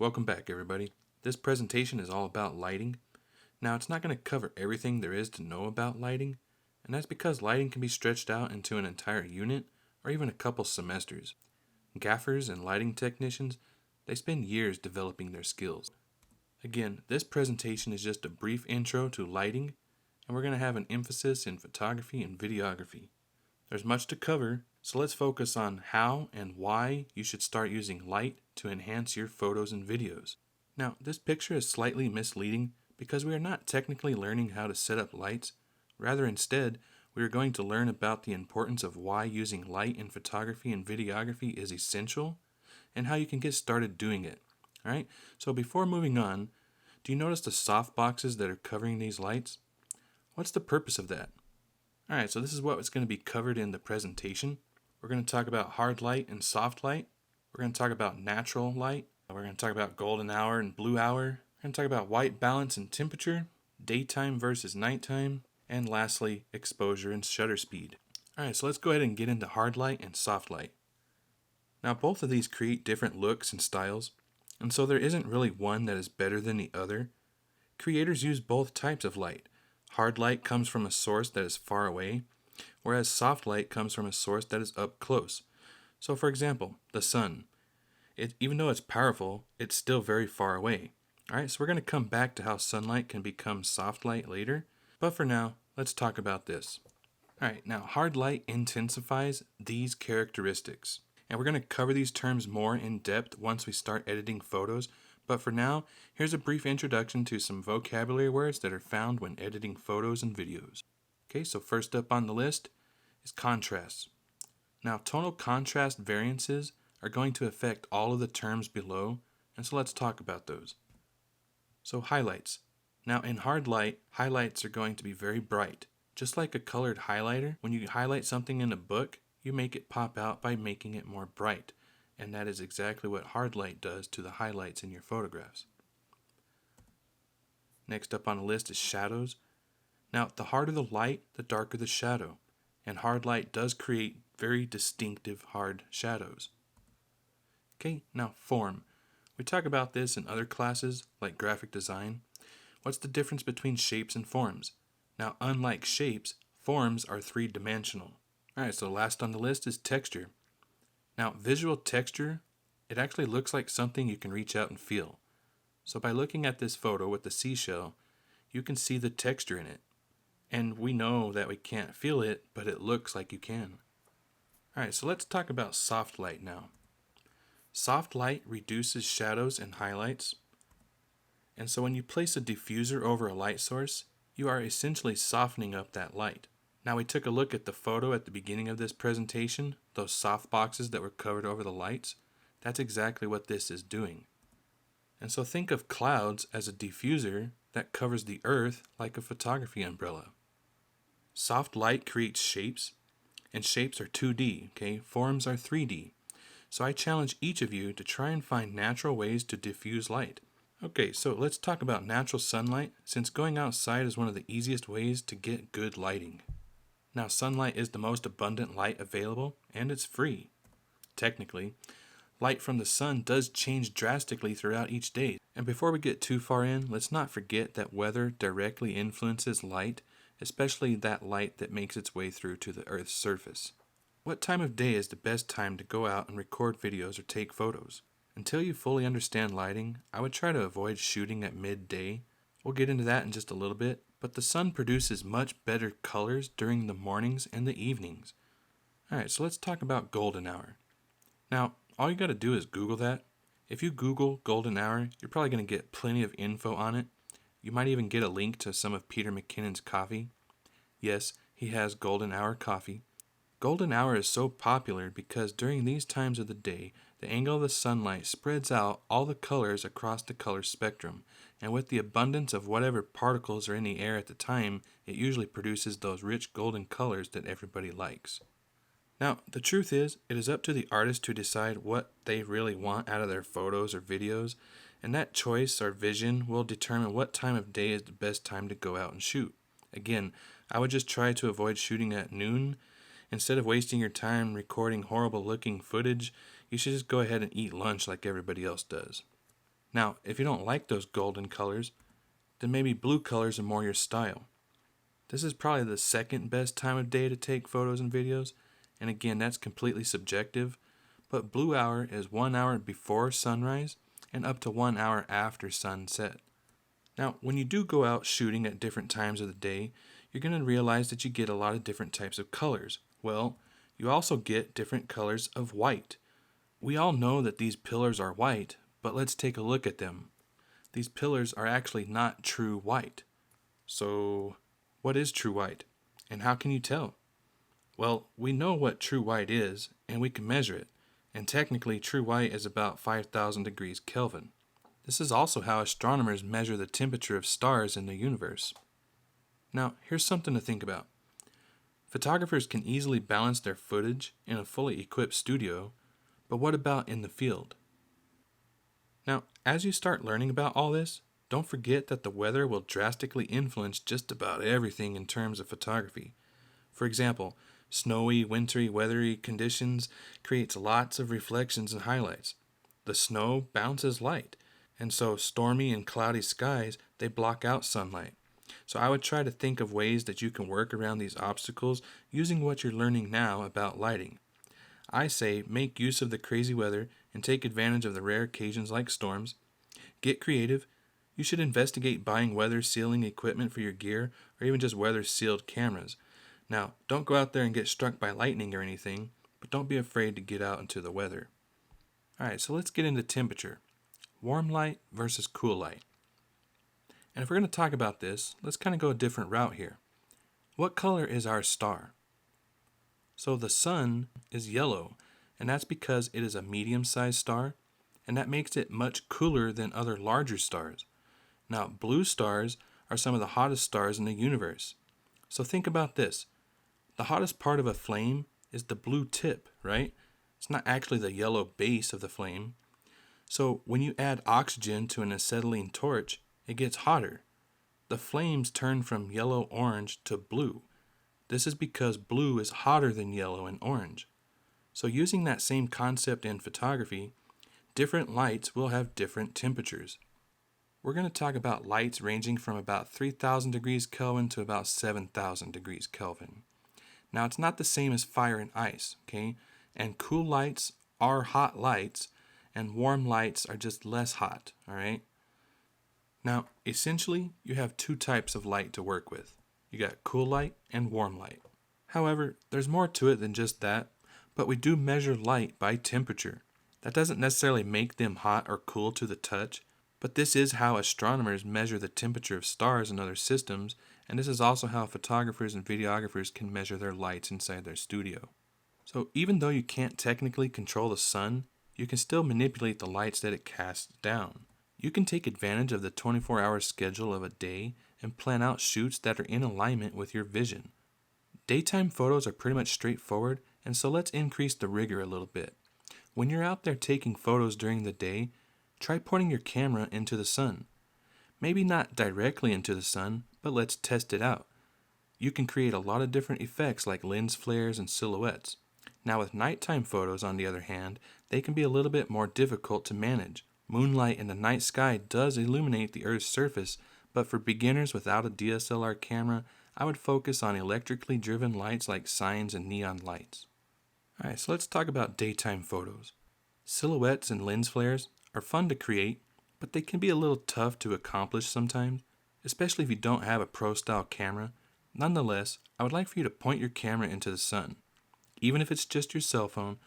Welcome back, everybody. This presentation is all about lighting. Now, it's not going to cover everything there is to know about lighting, and that's because lighting can be stretched out into an entire unit or even a couple semesters. Gaffers and lighting technicians, they spend years developing their skills. Again, this presentation is just a brief intro to lighting, and we're going to have an emphasis in photography and videography. There's much to cover, so let's focus on how and why you should start using light to enhance your photos and videos. Now, this picture is slightly misleading because we are not technically learning how to set up lights. Rather, instead, we are going to learn about the importance of why using light in photography and videography is essential and how you can get started doing it. Alright, so before moving on, do you notice the soft boxes that are covering these lights? What's the purpose of that? Alright, so this is what's going to be covered in the presentation. We're going to talk about hard light and soft light. We're going to talk about natural light. We're going to talk about golden hour and blue hour. We're going to talk about white balance and temperature, daytime versus nighttime, and lastly, exposure and shutter speed. Alright, so let's go ahead and get into hard light and soft light. Now, both of these create different looks and styles, and so there isn't really one that is better than the other. Creators use both types of light. Hard light comes from a source that is far away, whereas soft light comes from a source that is up close. So for example, the sun. Even though it's powerful, it's still very far away. Alright, so we're going to come back to how sunlight can become soft light later, but for now, let's talk about this. Alright, now hard light intensifies these characteristics, and we're going to cover these terms more in depth once we start editing photos. But for now, here's a brief introduction to some vocabulary words that are found when editing photos and videos. Okay, so first up on the list is contrast. Now, tonal contrast variances are going to affect all of the terms below, and so let's talk about those. So highlights. Now, in hard light, highlights are going to be very bright. Just like a colored highlighter, when you highlight something in a book, you make it pop out by making it more bright. And that is exactly what hard light does to the highlights in your photographs. Next up on the list is shadows. Now, the harder the light, the darker the shadow. And hard light does create very distinctive hard shadows. Okay, now form. We talk about this in other classes, like graphic design. What's the difference between shapes and forms? Now, unlike shapes, forms are three-dimensional. Alright, so last on the list is texture. Now, visual texture, it actually looks like something you can reach out and feel. So by looking at this photo with the seashell, you can see the texture in it. And we know that we can't feel it, but it looks like you can. Alright, so let's talk about soft light now. Soft light reduces shadows and highlights. And so when you place a diffuser over a light source, you are essentially softening up that light. Now, we took a look at the photo at the beginning of this presentation, those soft boxes that were covered over the lights. That's exactly what this is doing. And so think of clouds as a diffuser that covers the earth like a photography umbrella. Soft light creates shapes, and shapes are 2D, okay? Forms are 3D. So I challenge each of you to try and find natural ways to diffuse light. Okay, so let's talk about natural sunlight, since going outside is one of the easiest ways to get good lighting. Now, sunlight is the most abundant light available, and it's free. Technically, light from the sun does change drastically throughout each day. And before we get too far in, let's not forget that weather directly influences light, especially that light that makes its way through to the Earth's surface. What time of day is the best time to go out and record videos or take photos? Until you fully understand lighting, I would try to avoid shooting at midday. We'll get into that in just a little bit. But the sun produces much better colors during the mornings and the evenings. Alright, so let's talk about golden hour. Now, all you gotta do is Google that. If you Google golden hour, you're probably gonna get plenty of info on it. You might even get a link to some of Peter McKinnon's coffee. Yes, he has golden hour coffee. Golden hour is so popular because during these times of the day, the angle of the sunlight spreads out all the colors across the color spectrum, and with the abundance of whatever particles are in the air at the time, it usually produces those rich golden colors that everybody likes. Now, the truth is, it is up to the artist to decide what they really want out of their photos or videos, and that choice or vision will determine what time of day is the best time to go out and shoot. Again, I would just try to avoid shooting at noon. Instead of wasting your time recording horrible looking footage, you should just go ahead and eat lunch like everybody else does. Now, if you don't like those golden colors, then maybe blue colors are more your style. This is probably the second best time of day to take photos and videos, and again, that's completely subjective, but blue hour is 1 hour before sunrise and up to 1 hour after sunset. Now, when you do go out shooting at different times of the day, you're going to realize that you get a lot of different types of colors. Well, you also get different colors of white. We all know that these pillars are white, but let's take a look at them. These pillars are actually not true white. So, what is true white? And how can you tell? Well, we know what true white is, and we can measure it. And technically, true white is about 5,000 degrees Kelvin. This is also how astronomers measure the temperature of stars in the universe. Now, here's something to think about. Photographers can easily balance their footage in a fully equipped studio, but what about in the field? Now, as you start learning about all this, don't forget that the weather will drastically influence just about everything in terms of photography. For example, snowy, wintry, weathery conditions creates lots of reflections and highlights. The snow bounces light, and so stormy and cloudy skies, they block out sunlight. So I would try to think of ways that you can work around these obstacles using what you're learning now about lighting. I say make use of the crazy weather and take advantage of the rare occasions like storms. Get creative. You should investigate buying weather sealing equipment for your gear or even just weather sealed cameras. Now, don't go out there and get struck by lightning or anything, but don't be afraid to get out into the weather. Alright, so let's get into temperature. Warm light versus cool light. And if we're going to talk about this, let's kind of go a different route here. What color is our star? So the sun is yellow, and that's because it is a medium-sized star, and that makes it much cooler than other larger stars. Now, blue stars are some of the hottest stars in the universe. So think about this. The hottest part of a flame is the blue tip, right? It's not actually the yellow base of the flame. So when you add oxygen to an acetylene torch, it gets hotter. The flames turn from yellow-orange to blue. This is because blue is hotter than yellow and orange. So using that same concept in photography, different lights will have different temperatures. We're going to talk about lights ranging from about 3,000 degrees Kelvin to about 7,000 degrees Kelvin. Now, it's not the same as fire and ice, okay? And cool lights are hot lights, and warm lights are just less hot, all right? Now, essentially, you have two types of light to work with. You got cool light and warm light. However, there's more to it than just that, but we do measure light by temperature. That doesn't necessarily make them hot or cool to the touch, but this is how astronomers measure the temperature of stars and other systems, and this is also how photographers and videographers can measure their lights inside their studio. So even though you can't technically control the sun, you can still manipulate the lights that it casts down. You can take advantage of the 24-hour schedule of a day and plan out shoots that are in alignment with your vision. Daytime photos are pretty much straightforward, and so let's increase the rigor a little bit. When you're out there taking photos during the day, try pointing your camera into the sun. Maybe not directly into the sun, but let's test it out. You can create a lot of different effects like lens flares and silhouettes. Now with nighttime photos, on the other hand, they can be a little bit more difficult to manage. Moonlight in the night sky does illuminate the Earth's surface, but for beginners without a DSLR camera, I would focus on electrically driven lights like signs and neon lights. Alright, so let's talk about daytime photos. Silhouettes and lens flares are fun to create, but they can be a little tough to accomplish sometimes, especially if you don't have a pro-style camera. Nonetheless, I would like for you to point your camera into the sun. Even if it's just your cell phone,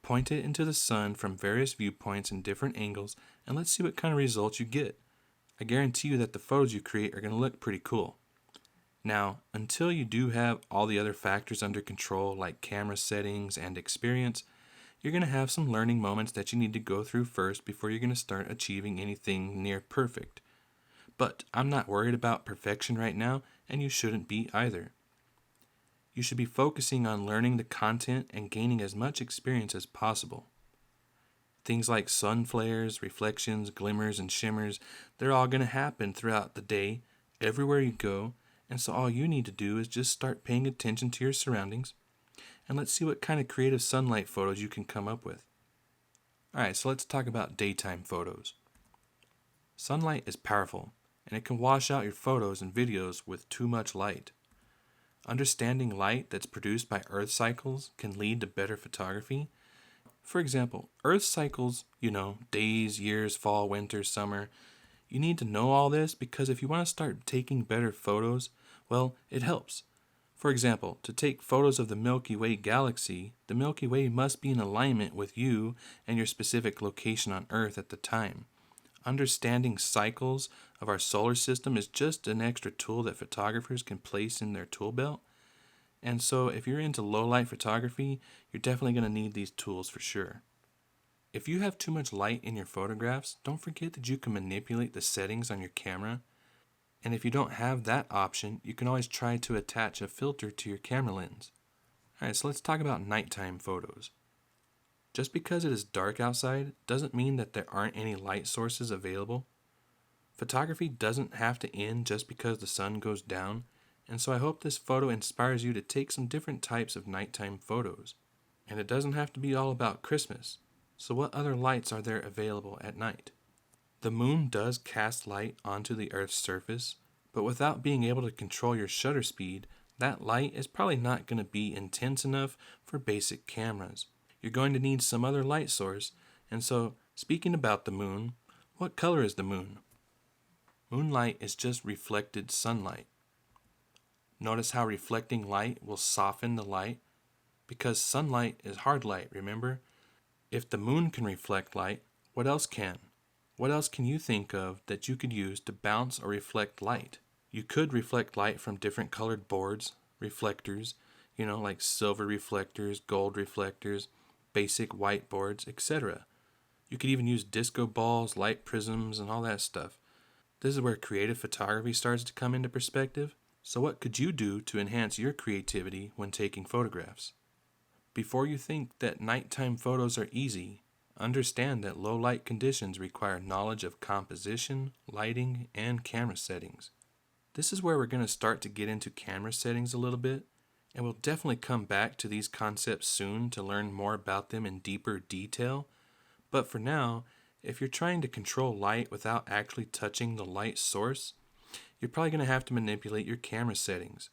point it into the sun from various viewpoints and different angles, and let's see what kind of results you get. I guarantee you that the photos you create are going to look pretty cool. Now, until you do have all the other factors under control like camera settings and experience, you're going to have some learning moments that you need to go through first before you're going to start achieving anything near perfect. But I'm not worried about perfection right now, and you shouldn't be either. You should be focusing on learning the content and gaining as much experience as possible. Things like sun flares, reflections, glimmers, and shimmers, they're all going to happen throughout the day, everywhere you go, and so all you need to do is just start paying attention to your surroundings, and let's see what kind of creative sunlight photos you can come up with. Alright, so let's talk about daytime photos. Sunlight is powerful, and it can wash out your photos and videos with too much light. Understanding light that's produced by Earth cycles can lead to better photography. For example, Earth cycles, days, years, fall, winter, summer. You need to know all this because if you want to start taking better photos, well, it helps. For example, to take photos of the Milky Way galaxy, the Milky Way must be in alignment with you and your specific location on Earth at the time. Understanding cycles of our solar system is just an extra tool that photographers can place in their tool belt. And so if you're into low light photography, you're definitely going to need these tools for sure. If you have too much light in your photographs, don't forget that you can manipulate the settings on your camera. And if you don't have that option, you can always try to attach a filter to your camera lens. Alright, so let's talk about nighttime photos. Just because it is dark outside doesn't mean that there aren't any light sources available. Photography doesn't have to end just because the sun goes down, and so I hope this photo inspires you to take some different types of nighttime photos. And it doesn't have to be all about Christmas. So what other lights are there available at night? The moon does cast light onto the Earth's surface, but without being able to control your shutter speed, that light is probably not going to be intense enough for basic cameras. You're going to need some other light source, and so, speaking about the moon, what color is the moon? Moonlight is just reflected sunlight. Notice how reflecting light will soften the light? Because sunlight is hard light, remember? If the moon can reflect light, what else can? What else can you think of that you could use to bounce or reflect light? You could reflect light from different colored boards, reflectors, like silver reflectors, gold reflectors, basic white boards, etc. You could even use disco balls, light prisms, and all that stuff. This is where creative photography starts to come into perspective. So what could you do to enhance your creativity when taking photographs? Before you think that nighttime photos are easy, understand that low light conditions require knowledge of composition, lighting, and camera settings. This is where we're going to start to get into camera settings a little bit, and we'll definitely come back to these concepts soon to learn more about them in deeper detail. But for now, if you're trying to control light without actually touching the light source, you're probably going to have to manipulate your camera settings.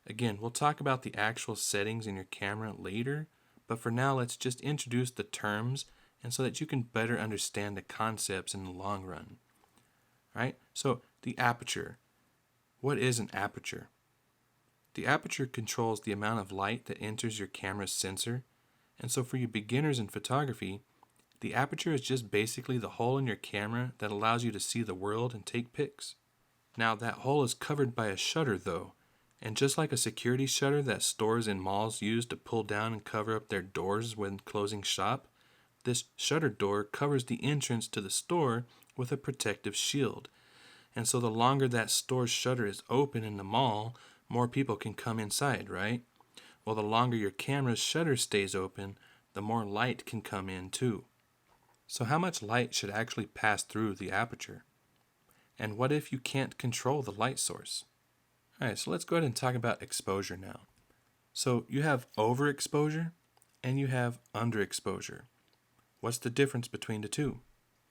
Again, we'll talk about the actual settings in your camera later, but for now let's just introduce the terms and so that you can better understand the concepts in the long run. Alright, so the aperture. What is an aperture? The aperture controls the amount of light that enters your camera's sensor, and so for you beginners in photography, the aperture is just basically the hole in your camera that allows you to see the world and take pics. Now that hole is covered by a shutter though, and just like a security shutter that stores in malls use to pull down and cover up their doors when closing shop, this shutter door covers the entrance to the store with a protective shield. And so the longer that store's shutter is open in the mall, more people can come inside, right? Well, the longer your camera's shutter stays open, the more light can come in too. So how much light should actually pass through the aperture? And what if you can't control the light source? Alright, so let's go ahead and talk about exposure now. So you have overexposure and you have underexposure. What's the difference between the two?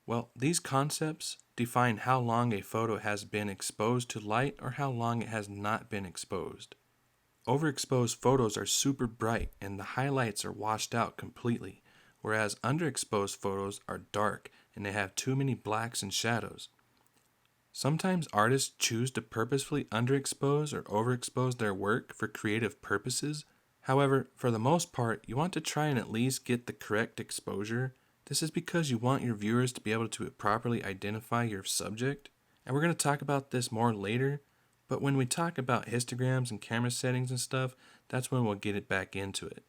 Well, these concepts define how long a photo has been exposed to light or how long it has not been exposed. Overexposed photos are super bright and the highlights are washed out completely, whereas underexposed photos are dark and they have too many blacks and shadows. Sometimes artists choose to purposefully underexpose or overexpose their work for creative purposes. However, for the most part, you want to try and at least get the correct exposure. This is because you want your viewers to be able to properly identify your subject. And we're going to talk about this more later, but when we talk about histograms and camera settings and stuff, that's when we'll get it back into it.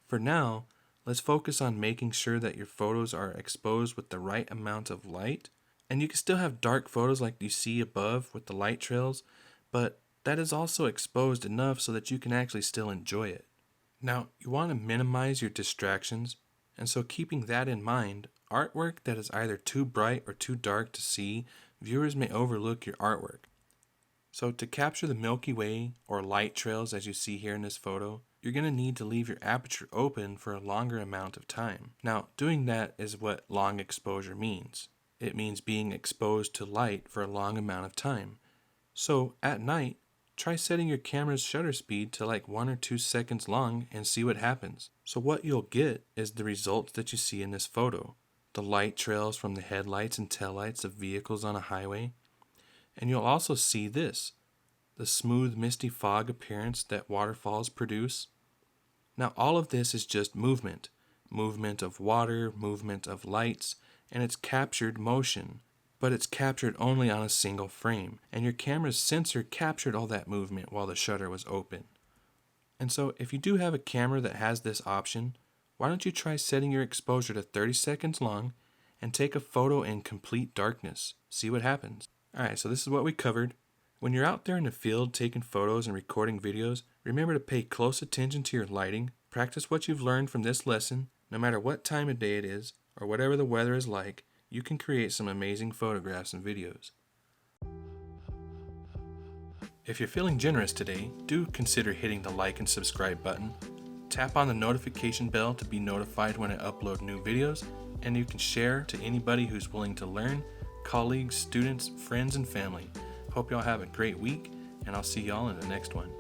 For now, let's focus on making sure that your photos are exposed with the right amount of light. And you can still have dark photos like you see above with the light trails, but that is also exposed enough so that you can actually still enjoy it. Now, you want to minimize your distractions, and so keeping that in mind, artwork that is either too bright or too dark to see, viewers may overlook your artwork. So to capture the Milky Way or light trails as you see here in this photo, you're going to need to leave your aperture open for a longer amount of time. Now, doing that is what long exposure means. it means being exposed to light for a long amount of time. So at night, try setting your camera's shutter speed to like 1 or 2 seconds long and see what happens. So what you'll get is the results that you see in this photo. The light trails from the headlights and taillights of vehicles on a highway. And you'll also see this, the smooth misty fog appearance that waterfalls produce. Now all of this is just movement. Movement of water, movement of lights, and it's captured motion. But it's captured only on a single frame, and your camera's sensor captured all that movement while the shutter was open. And so if you do have a camera that has this option, why don't you try setting your exposure to 30 seconds long and take a photo in complete darkness. See what happens. Alright, so this is what we covered. When you're out there in the field taking photos and recording videos, remember to pay close attention to your lighting, practice what you've learned from this lesson. No matter what time of day it is, or whatever the weather is like, you can create some amazing photographs and videos. If you're feeling generous today, do consider hitting the like and subscribe button. Tap on the notification bell to be notified when I upload new videos, and you can share to anybody who's willing to learn, colleagues, students, friends, and family. Hope y'all have a great week, and I'll see y'all in the next one.